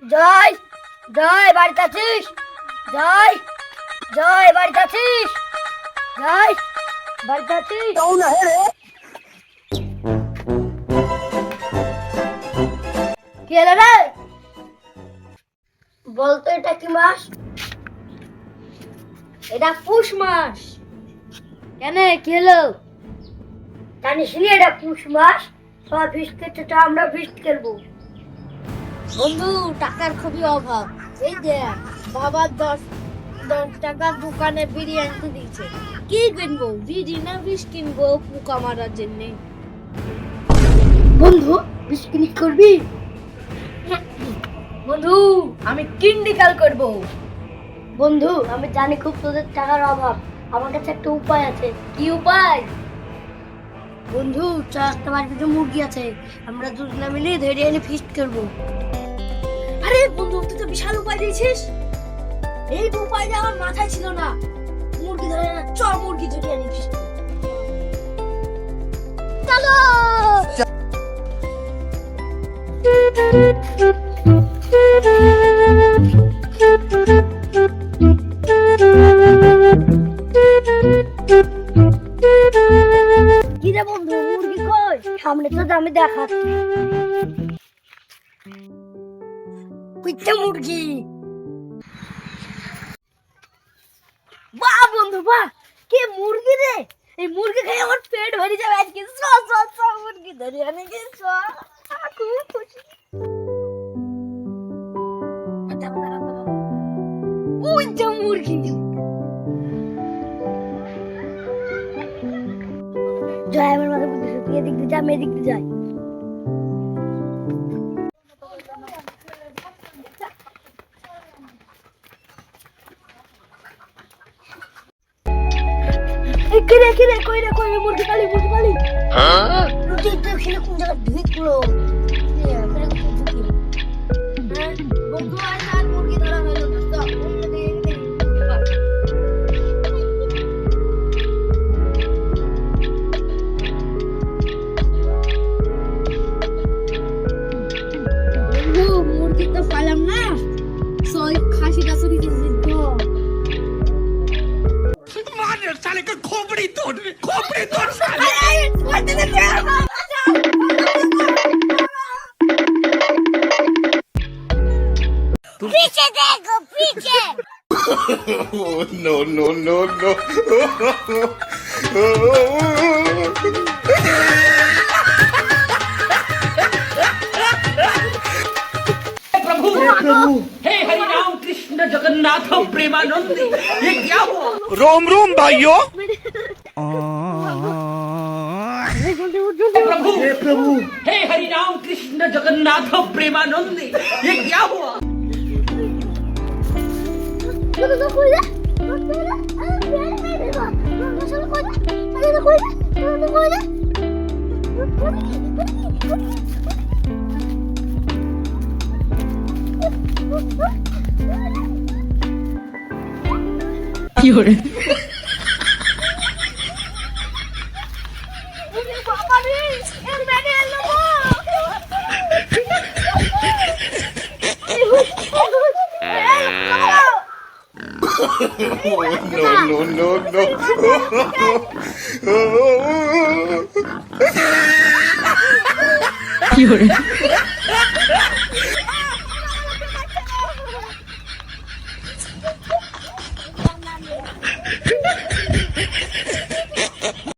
জয় জয় বাড়িতে আছিস? জয় জয় বাড়িতে আছিস? জয় বাড়িতে আছিস? কি হলো রে? বলতো এটা কি মাস? এটা পুষ মাস। কেন, কি হলো? জানিস নি এটা পুষ মাস? সবাই ফিস্ট করছে, তো আমরা ফিস্ট করবো। বন্ধু, টাকার খুবই অভাব। এই দেখ, বাবা 10 টাকার দোকানে বিড়ি আনতে দিয়েছে। কি কিনবো, বিড়ি না বিষ কিনবো পোকা মারার জন্য। বন্ধু, বিষ কিনি করবি? বন্ধু, আমি কিন্ডিকাল করব। বন্ধু, আমি জানি খুব তোদের টাকার অভাব, আমার কাছে একটা উপায় আছে। কি উপায়? বন্ধু, চারটা বাড়িতে মুরগি আছে, আমরা দুজনে মিলে ধরে এনে ফিস্ট করবো। আরে বন্ধু, তুই তো বিশাল উপায় দিয়েছিস। এই উপায়টা আমার মাথায় ছিল না। মুরগি ধরে না, মুরগি ধরে আনি ফিস্ট। চলো। কি রে বন্ধু, মুরগি কই? সামনে তো আমি দেখাচ্ছি। কুইটা মুরগি। বাহ বন্ধু, বাহ, কি মুরগি রে! এই মুরগি খেয়ে আমার পেট ভরে যাবে আজকে। মুরগি ধরে আনে গে, খুব খুশি। ওই যে মুরগি। জয়, আমার মাথা বুদ্ধি, তুই এদিক দিয়ে যা, আমি এদিক দিয়ে যাই। কিরে কই রে, কই মুরগি পালি, মুরগি পালি। হ্যাঁ, মুরগি তো এখানে কোন জায়গা ঢুকলো? বন্ধু, আর মুরগি ধরা হলো না তো। মুরগি তো পাইলাম না, সই খাসিটা চুরি করেছি তো। साले का खोपड़ी तोड़ साले। पीछे देखो, पीछे। No no no no. प्रभु हे हरि राम कृष्ण जगन्नाथ प्रेमानंद, ये क्या हुआ? रोम रोम भाइयों। प्रभु हे हरि राम कृष्ण जगन्नाथ प्रेमानंद, ये क्या हुआ? No no no no।